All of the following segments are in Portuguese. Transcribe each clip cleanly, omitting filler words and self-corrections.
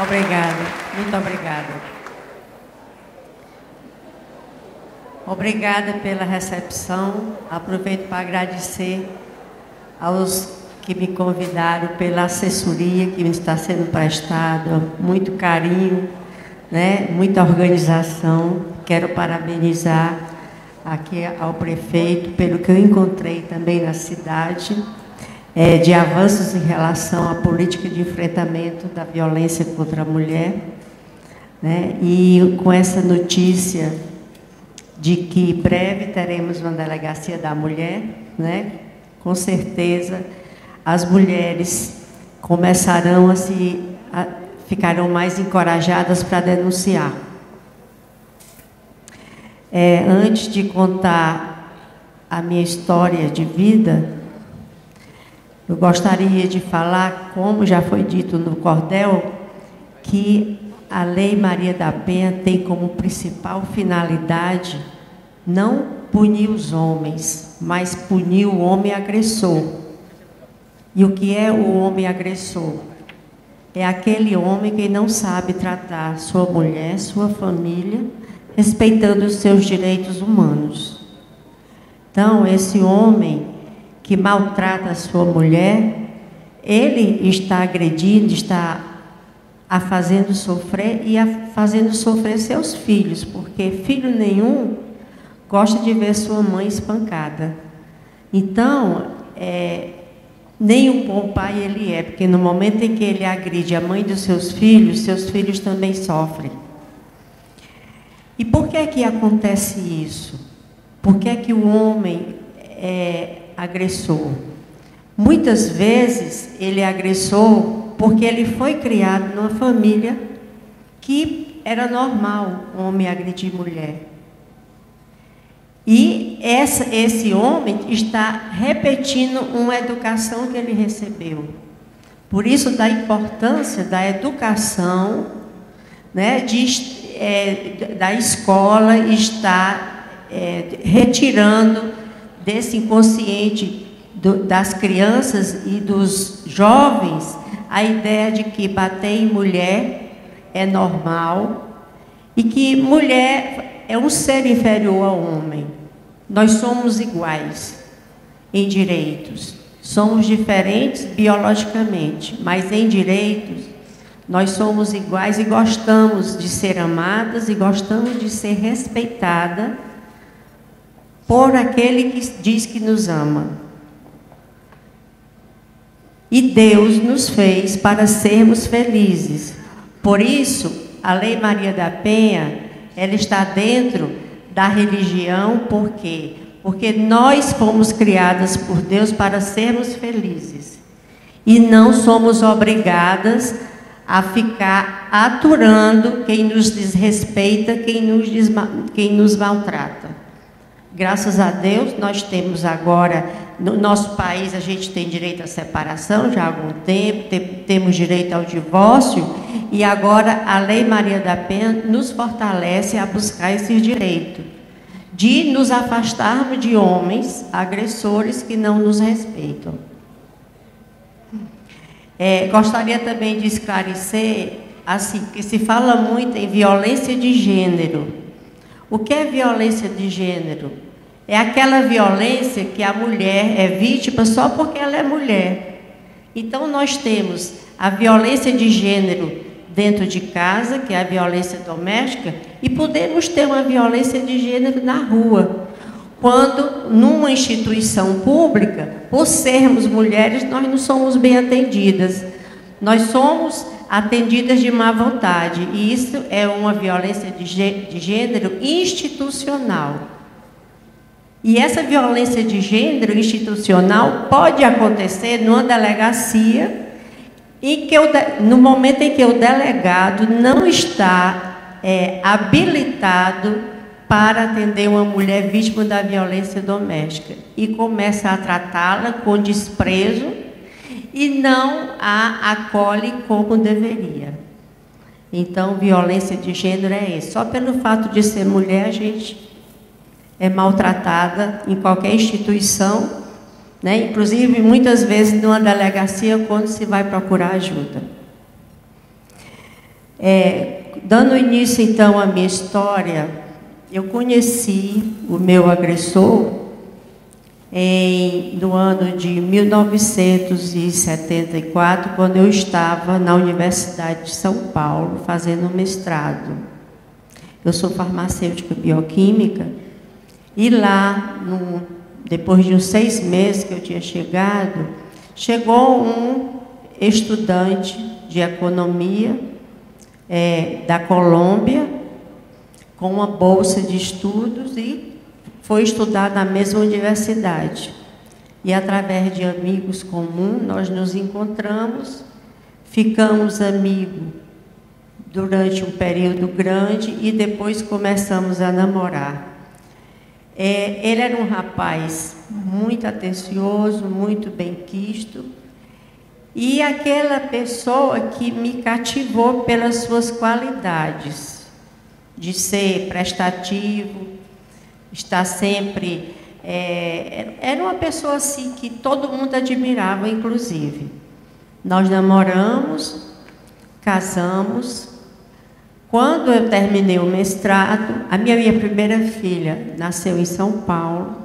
Obrigada, muito obrigada. Obrigada pela recepção. Aproveito para agradecer aos que me convidaram, pela assessoria que me está sendo prestada, muito carinho, né? Muita organização. Quero parabenizar aqui ao prefeito pelo que eu encontrei também na cidade, de avanços em relação à política de enfrentamento da violência contra a mulher, né? E com essa notícia de que breve teremos uma delegacia da mulher, né? Com certeza as mulheres começarão ficarão mais encorajadas para denunciar. Antes de contar a minha história de vida, eu gostaria de falar, como já foi dito no cordel, que a Lei Maria da Penha tem como principal finalidade não punir os homens, mas punir o homem agressor. E o que é o homem agressor? É aquele homem que não sabe tratar sua mulher, sua família, respeitando os seus direitos humanos. Então, esse homem que maltrata a sua mulher, ele está agredindo, está a fazendo sofrer e fazendo sofrer seus filhos, porque filho nenhum gosta de ver sua mãe espancada. Então, nem um bom pai ele é, porque no momento em que ele agride a mãe dos seus filhos também sofrem. E por que é que acontece isso? Por que é que o homem é agressor? Muitas vezes ele é agressor porque ele foi criado numa família que era normal o homem agredir mulher. E esse homem está repetindo uma educação que ele recebeu. Por isso, da importância da educação, né, da escola estar retirando desse inconsciente das crianças e dos jovens a ideia de que bater em mulher é normal e que mulher é um ser inferior ao homem. Nós somos iguais em direitos. Somos diferentes biologicamente, mas em direitos nós somos iguais e gostamos de ser amadas e gostamos de ser respeitada por aquele que diz que nos ama. E Deus nos fez para sermos felizes. Por isso, a Lei Maria da Penha, ela está dentro da religião. Por quê? Porque nós fomos criadas por Deus para sermos felizes. E não somos obrigadas a ficar aturando quem nos desrespeita, quem nos maltrata. Graças a Deus, nós temos agora, no nosso país, a gente tem direito à separação já há algum tempo, temos direito ao divórcio, e agora a Lei Maria da Penha nos fortalece a buscar esse direito, de nos afastarmos de homens agressores que não nos respeitam. Gostaria também de esclarecer, assim, que se fala muito em violência de gênero. O que é violência de gênero? É aquela violência que a mulher é vítima só porque ela é mulher. Então, nós temos a violência de gênero dentro de casa, que é a violência doméstica, e podemos ter uma violência de gênero na rua. Quando, numa instituição pública, por sermos mulheres, nós não somos bem atendidas. Nós somos atendidas de má vontade, e isso é uma violência de gênero institucional. E essa violência de gênero institucional pode acontecer numa delegacia, no momento em que o delegado não está habilitado para atender uma mulher vítima da violência doméstica, e começa a tratá-la com desprezo, e não a acolhe como deveria. Então, violência de gênero é isso. Só pelo fato de ser mulher, a gente é maltratada em qualquer instituição, né? Inclusive, muitas vezes, numa delegacia, quando se vai procurar ajuda. Dando início, então, à minha história, eu conheci o meu agressor no ano de 1974, quando eu estava na Universidade de São Paulo, fazendo mestrado. Eu sou farmacêutica bioquímica, e lá, depois de uns 6 meses que eu tinha chegado, chegou um estudante de economia da Colômbia, com uma bolsa de estudos, e foi estudar na mesma universidade. E, através de amigos comuns, nós nos encontramos, ficamos amigos durante um período grande e depois começamos a namorar. Ele era um rapaz muito atencioso, muito bem-quisto, e aquela pessoa que me cativou pelas suas qualidades, de ser prestativo, estar sempre... era uma pessoa assim que todo mundo admirava, inclusive. Nós namoramos, casamos. Quando eu terminei o mestrado, a minha primeira filha nasceu em São Paulo.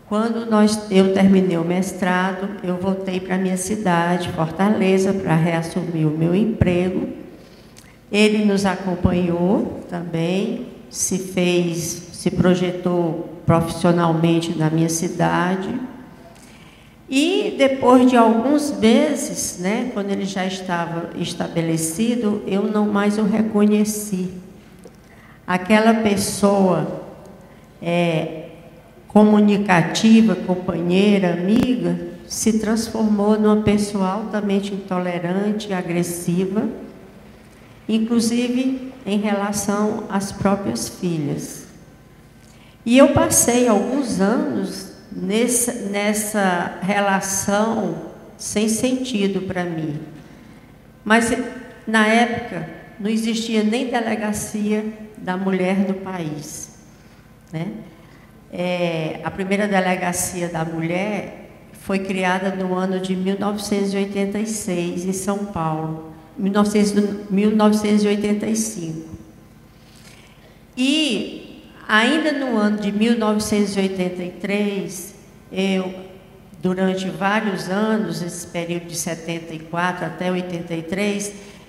Quando eu terminei o mestrado, eu voltei para a minha cidade, Fortaleza, para reassumir o meu emprego. Ele nos acompanhou também, se projetou profissionalmente na minha cidade. E depois de alguns meses, né, quando ele já estava estabelecido, eu não mais o reconheci. Aquela pessoa comunicativa, companheira, amiga, se transformou numa pessoa altamente intolerante, agressiva, inclusive em relação às próprias filhas. E eu passei alguns anos nessa relação sem sentido para mim. Mas, na época, não existia nem delegacia da mulher no país, né? A primeira delegacia da mulher foi criada no ano de 1986, em São Paulo, 1985. E ainda no ano de 1983, durante vários anos, esse período de 74 até 83,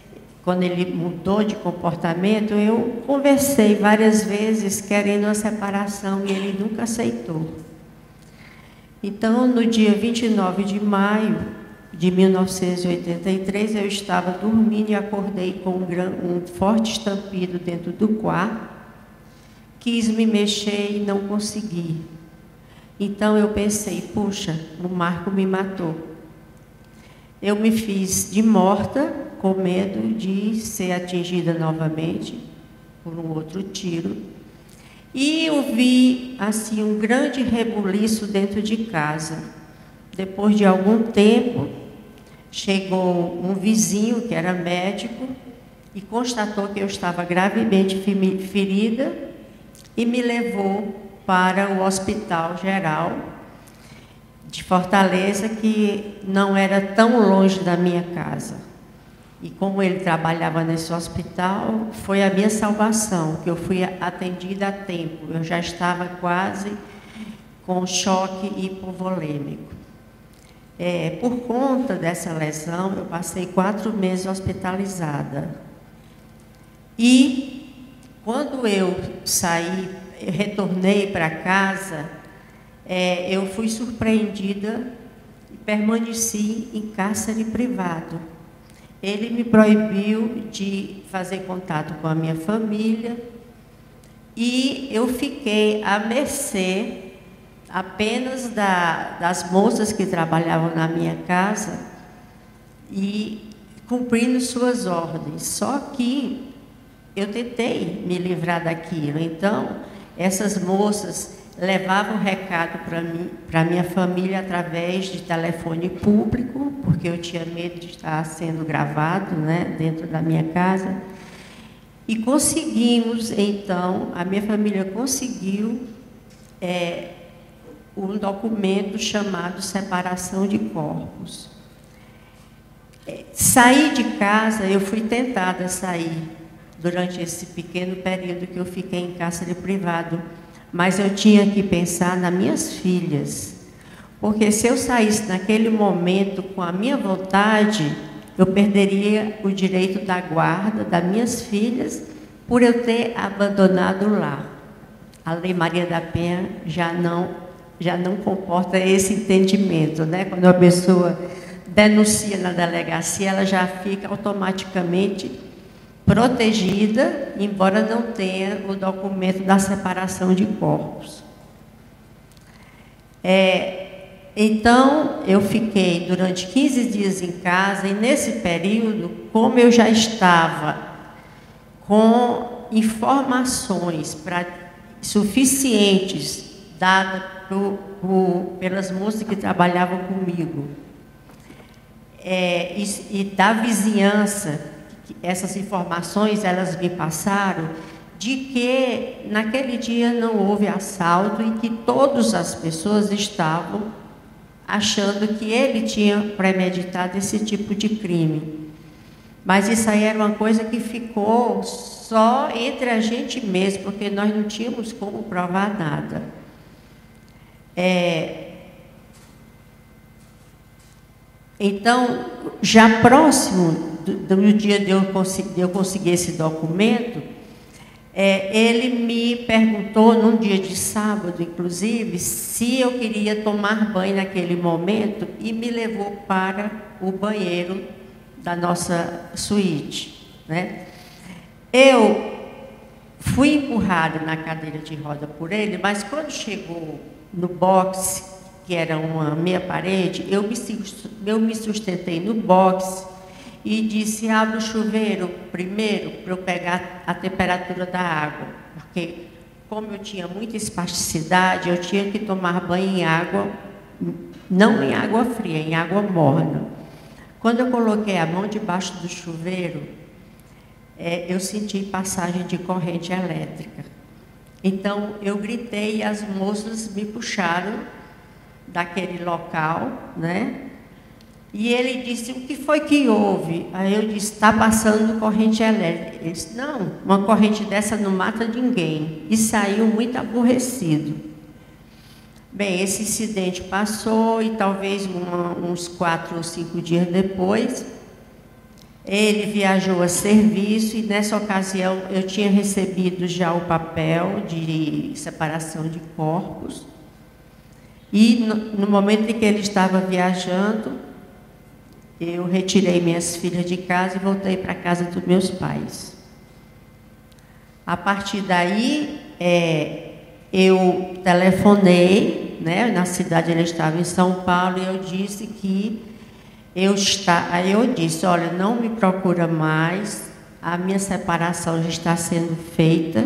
quando ele mudou de comportamento, eu conversei várias vezes querendo uma separação e ele nunca aceitou. Então, no dia 29 de maio de 1983, eu estava dormindo e acordei com um forte estampido dentro do quarto. Quis me mexer e não consegui. Então eu pensei, puxa, o Marco me matou. Eu me fiz de morta, com medo de ser atingida novamente por um outro tiro. E eu vi, assim, um grande rebuliço dentro de casa. Depois de algum tempo, chegou um vizinho, que era médico, e constatou que eu estava gravemente ferida, e me levou para o Hospital Geral de Fortaleza, que não era tão longe da minha casa. E como ele trabalhava nesse hospital, foi a minha salvação, que eu fui atendida a tempo. Eu já estava quase com choque hipovolêmico. Por conta dessa lesão, eu passei 4 meses hospitalizada. E quando eu retornei para casa, eu fui surpreendida e permaneci em cárcere privado. Ele me proibiu de fazer contato com a minha família e eu fiquei à mercê apenas das moças que trabalhavam na minha casa e cumprindo suas ordens. Só que eu tentei me livrar daquilo. Então, essas moças levavam recado para minha família através de telefone público, porque eu tinha medo de estar sendo gravado, né, dentro da minha casa. E conseguimos, então, a minha família conseguiu um documento chamado separação de corpos. Sair de casa, eu fui tentada a sair durante esse pequeno período que eu fiquei em cárcere privado, mas eu tinha que pensar nas minhas filhas, porque se eu saísse naquele momento com a minha vontade, eu perderia o direito da guarda das minhas filhas por eu ter abandonado o lar. A Lei Maria da Penha já não comporta esse entendimento, né? Quando a pessoa denuncia na delegacia, ela já fica automaticamente protegida, embora não tenha o documento da separação de corpos. Então, eu fiquei durante 15 dias em casa, e nesse período, como eu já estava com informações suficientes dadas pelas moças que trabalhavam comigo, e da vizinhança, essas informações elas me passaram, de que naquele dia não houve assalto e que todas as pessoas estavam achando que ele tinha premeditado esse tipo de crime. Mas isso aí era uma coisa que ficou só entre a gente mesmo, porque nós não tínhamos como provar nada. Então, já próximo do dia de eu conseguir esse documento, ele me perguntou, num dia de sábado, inclusive, se eu queria tomar banho naquele momento e me levou para o banheiro da nossa suíte, né? Eu fui empurrada na cadeira de roda por ele, mas quando chegou no boxe, que era uma meia parede, eu me sustentei no boxe e disse: abre o chuveiro primeiro para eu pegar a temperatura da água, porque como eu tinha muita espasticidade, eu tinha que tomar banho em água, não em água fria, em água morna. Quando eu coloquei a mão debaixo do chuveiro, eu senti passagem de corrente elétrica. Então eu gritei e as moças me puxaram daquele local, né? E ele disse: o que foi que houve? Aí eu disse: está passando corrente elétrica. Ele disse: não, uma corrente dessa não mata ninguém. E saiu muito aborrecido. Bem, esse incidente passou e talvez uns 4 ou 5 dias depois, ele viajou a serviço e nessa ocasião eu tinha recebido já o papel de separação de corpos. E no momento em que ele estava viajando, eu retirei minhas filhas de casa e voltei para a casa dos meus pais. A partir daí, eu telefonei, né, na cidade, ele estava em São Paulo, e eu disse que aí eu disse: olha, não me procura mais, a minha separação já está sendo feita,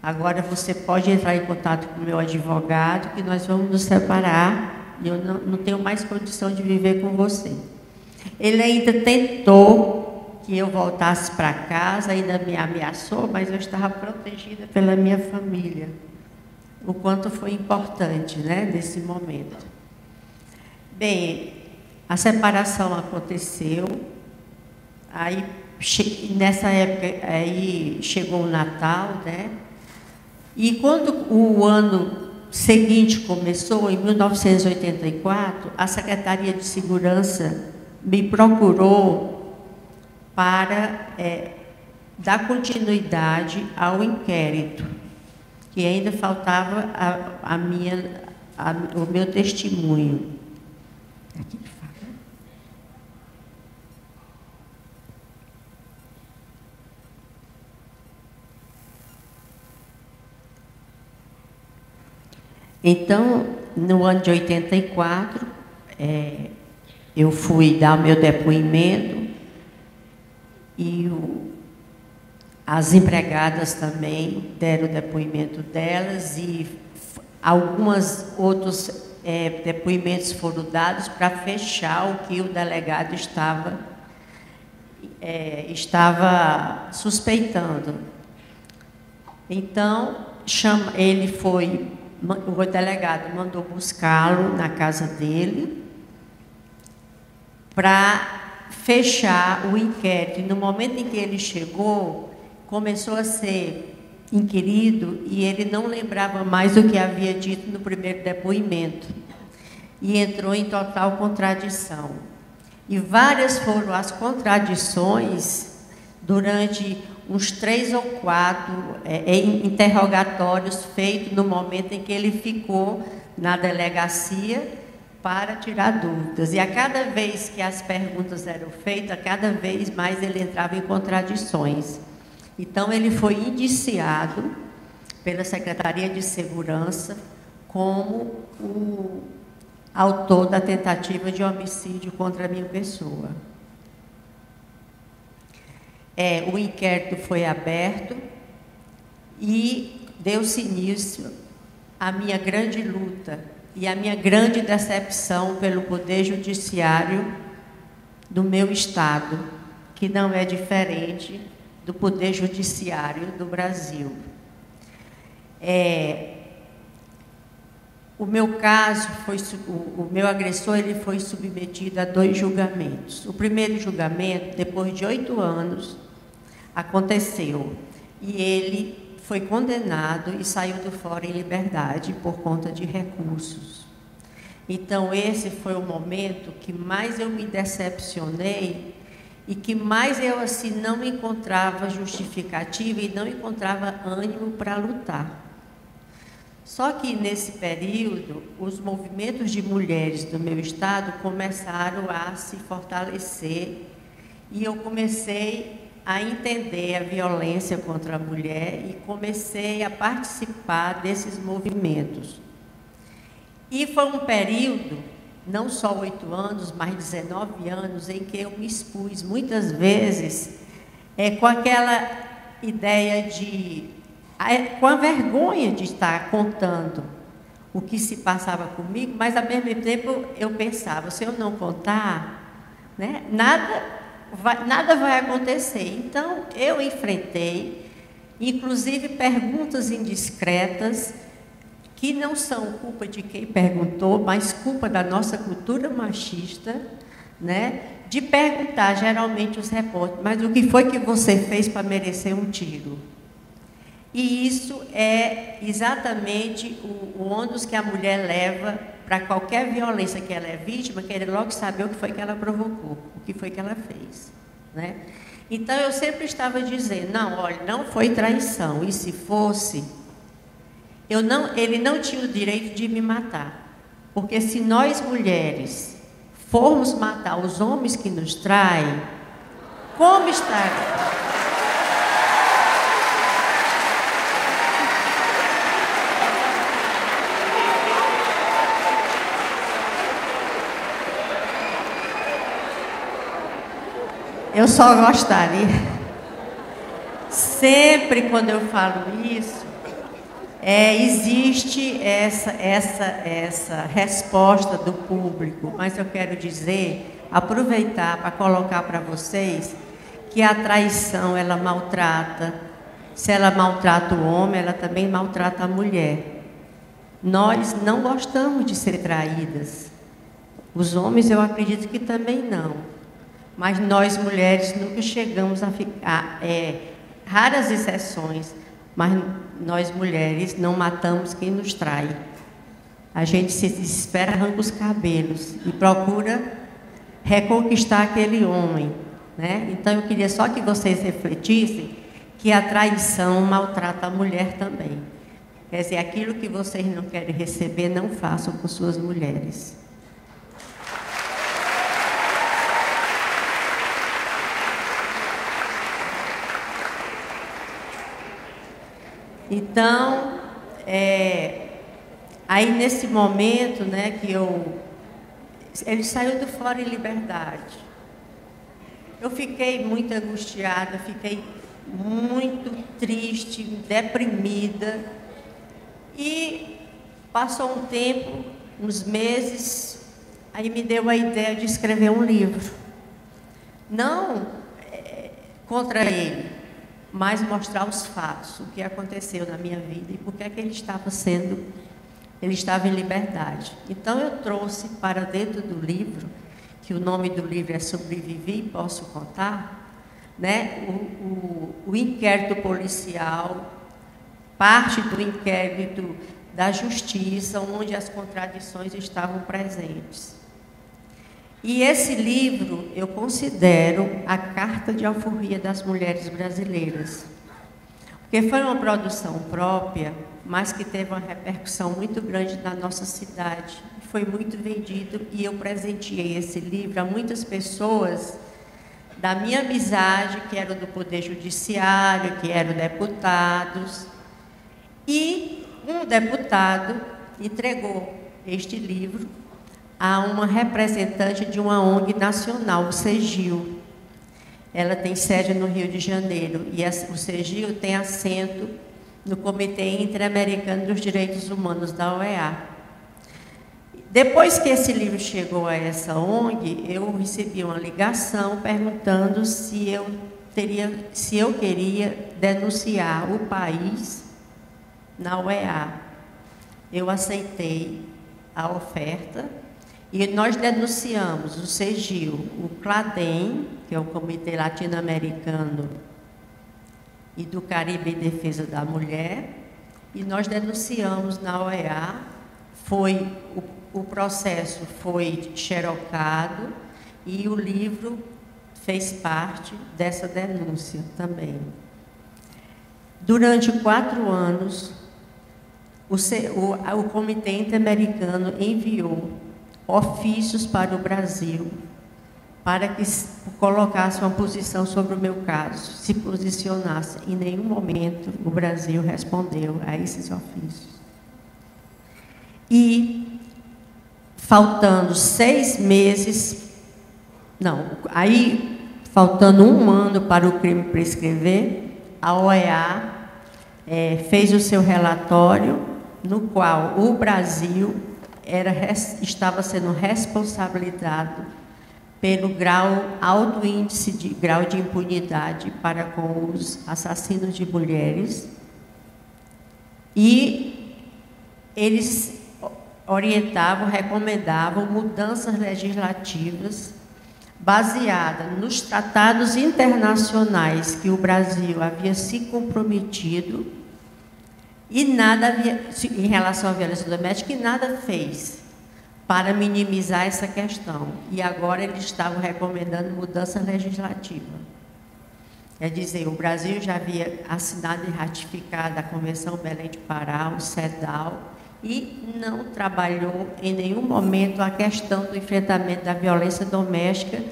agora você pode entrar em contato com o meu advogado, que nós vamos nos separar, e eu não tenho mais condição de viver com você. Ele ainda tentou que eu voltasse para casa, ainda me ameaçou, mas eu estava protegida pela minha família. O quanto foi importante, né, nesse momento. Bem, a separação aconteceu, aí nessa época aí chegou o Natal, né? E quando o ano seguinte começou, em 1984, a Secretaria de Segurança me procurou para dar continuidade ao inquérito, que ainda faltava o meu testemunho. Aqui fala. Então, no ano de 84, eu fui dar o meu depoimento e as empregadas também deram o depoimento delas e alguns outros depoimentos foram dados para fechar o que o delegado estava suspeitando. Então, o delegado mandou buscá-lo na casa dele para fechar o inquérito. E no momento em que ele chegou, começou a ser inquirido e ele não lembrava mais o que havia dito no primeiro depoimento. E entrou em total contradição. E várias foram as contradições durante uns 3 ou 4 interrogatórios feitos no momento em que ele ficou na delegacia para tirar dúvidas. E a cada vez que as perguntas eram feitas, cada vez mais ele entrava em contradições. Então, ele foi indiciado pela Secretaria de Segurança como o autor da tentativa de homicídio contra a minha pessoa. O inquérito foi aberto e deu-se início à minha grande luta e à minha grande decepção pelo Poder Judiciário do meu Estado, que não é diferente do Poder Judiciário do Brasil. O meu caso o meu agressor ele foi submetido a 2 julgamentos. O primeiro julgamento, depois de 8 anos, aconteceu e ele foi condenado e saiu do fórum em liberdade por conta de recursos. Então, esse foi o momento que mais eu me decepcionei e que mais eu, assim, não me encontrava justificativa e não encontrava ânimo para lutar. Só que, nesse período, os movimentos de mulheres do meu estado começaram a se fortalecer e eu comecei a entender a violência contra a mulher e comecei a participar desses movimentos. E foi um período, não só 8 anos, mas 19 anos, em que eu me expus muitas vezes com aquela ideia com a vergonha de estar contando o que se passava comigo, mas ao mesmo tempo eu pensava, se eu não contar, né, nada vai acontecer. Então, eu enfrentei, inclusive, perguntas indiscretas, que não são culpa de quem perguntou, mas culpa da nossa cultura machista, né? De perguntar, geralmente, os repórteres, mas o que foi que você fez para merecer um tiro? E isso é exatamente o ônus que a mulher leva para qualquer violência que ela é vítima, querer logo saber o que foi que ela provocou, o que foi que ela fez, né? Então, eu sempre estava dizendo, não, olha, não foi traição, e se fosse, ele não tinha o direito de me matar, porque se nós mulheres formos matar os homens que nos traem, como está? Eu só gostaria, sempre quando eu falo isso, existe essa resposta do público, mas eu quero dizer, aproveitar para colocar para vocês que a traição, ela maltrata, se ela maltrata o homem, ela também maltrata a mulher. Nós não gostamos de ser traídas, os homens eu acredito que também não. Mas nós, mulheres, nunca chegamos a ficar, raras exceções, mas nós, mulheres, não matamos quem nos trai. A gente se desespera, arranca os cabelos e procura reconquistar aquele homem, né? Então, eu queria só que vocês refletissem que a traição maltrata a mulher também. Quer dizer, aquilo que vocês não querem receber, não façam com suas mulheres. Então, aí nesse momento, né, que ele saiu do fórum em liberdade. Eu fiquei muito angustiada, fiquei muito triste, deprimida. E passou um tempo, uns meses, aí me deu a ideia de escrever um livro. Não contra ele, mas mostrar os fatos, o que aconteceu na minha vida e por que é que ele estava em liberdade. Então, eu trouxe para dentro do livro que o nome do livro é Sobrevivi e Posso Contar, né? O inquérito policial, parte do inquérito da justiça, onde as contradições estavam presentes. E esse livro eu considero a carta de alforria das mulheres brasileiras, porque foi uma produção própria, mas que teve uma repercussão muito grande na nossa cidade. Foi muito vendido e eu presenteei esse livro a muitas pessoas da minha amizade, que eram do Poder Judiciário, que eram deputados. E um deputado entregou este livro a uma representante de uma ONG nacional, o CEGIL. Ela tem sede no Rio de Janeiro e o CEGIL tem assento no Comitê Interamericano dos Direitos Humanos da OEA. Depois que esse livro chegou a essa ONG, eu recebi uma ligação perguntando se eu queria denunciar o país na OEA. Eu aceitei a oferta e nós denunciamos o CEGIL, o CLADEM, que é o Comitê Latino-Americano e do Caribe em Defesa da Mulher, e nós denunciamos na OEA. O processo foi xerocado e o livro fez parte dessa denúncia também. Durante 4 anos, o Comitê Interamericano enviou ofícios para o Brasil para que colocasse uma posição sobre o meu caso, se posicionasse. Em nenhum momento o Brasil respondeu a esses ofícios. E, faltando 6 meses, faltando 1 ano para o crime prescrever, a OEA fez o seu relatório, no qual o Brasil estava sendo responsabilizado pelo alto índice de grau de impunidade para com os assassinos de mulheres, e eles recomendavam mudanças legislativas baseadas nos tratados internacionais que o Brasil havia se comprometido e em relação à violência doméstica, e nada fez para minimizar essa questão. E agora eles estavam recomendando mudança legislativa. Quer dizer, o Brasil já havia assinado e ratificado a Convenção Belém de Pará, o CEDAW, e não trabalhou em nenhum momento a questão do enfrentamento da violência doméstica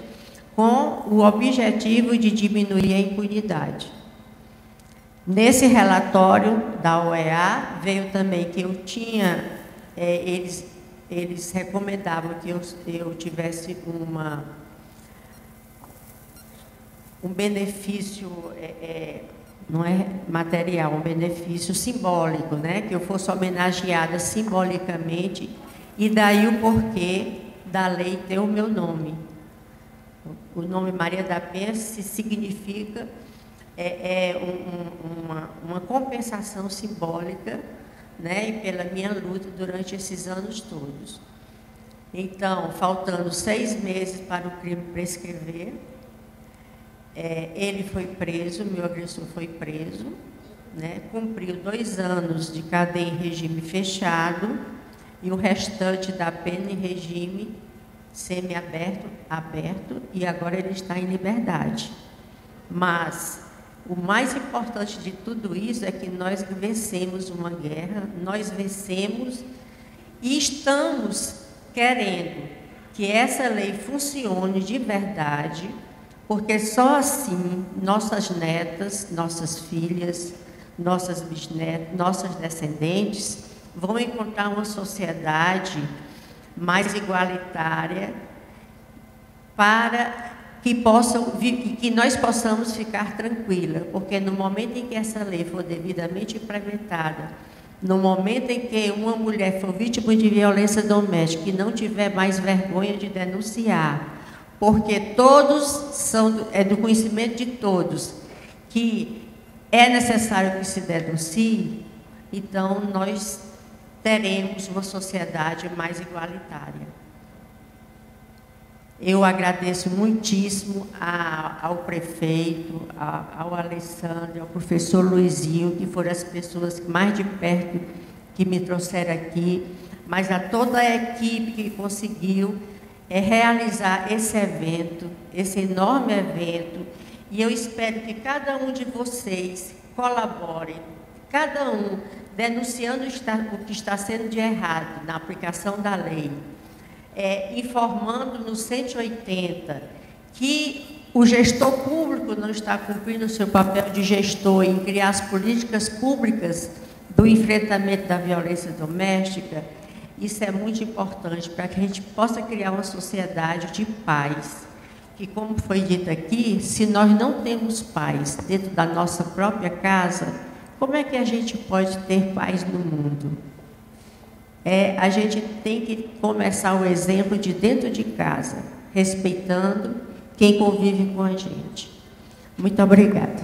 com o objetivo de diminuir a impunidade. Nesse relatório da OEA, veio também que eu tinha, eles recomendavam que eu tivesse um benefício, não é material, um benefício simbólico, né? Que eu fosse homenageada simbolicamente, e daí o porquê da lei ter o meu nome. O nome Maria da Penha significa uma compensação simbólica, né? E pela minha luta durante esses anos todos. Então, faltando 6 meses para o crime prescrever, ele foi preso, meu agressor foi preso, né? Cumpriu 2 anos de cadeia em regime fechado e o restante da pena em regime semi-aberto, e agora ele está em liberdade. Mas o mais importante de tudo isso é que nós vencemos uma guerra, nós vencemos e estamos querendo que essa lei funcione de verdade, porque só assim nossas netas, nossas filhas, nossas bisnetas, nossas descendentes vão encontrar uma sociedade mais igualitária para que nós possamos ficar tranquilas, porque no momento em que essa lei for devidamente implementada, no momento em que uma mulher for vítima de violência doméstica e não tiver mais vergonha de denunciar, porque é do conhecimento de todos que é necessário que se denuncie, então nós teremos uma sociedade mais igualitária. Eu agradeço muitíssimo ao prefeito, ao Alessandro, ao professor Luizinho, que foram as pessoas que mais de perto que me trouxeram aqui, mas a toda a equipe que conseguiu realizar esse evento, esse enorme evento, e eu espero que cada um de vocês colabore, cada um denunciando o que está sendo de errado na aplicação da lei, informando no 180 que o gestor público não está cumprindo o seu papel de gestor em criar as políticas públicas do enfrentamento da violência doméstica. Isso é muito importante para que a gente possa criar uma sociedade de paz. Que, como foi dito aqui, se nós não temos paz dentro da nossa própria casa, como é que a gente pode ter paz no mundo? A gente tem que começar o exemplo de dentro de casa, respeitando quem convive com a gente. Muito obrigada.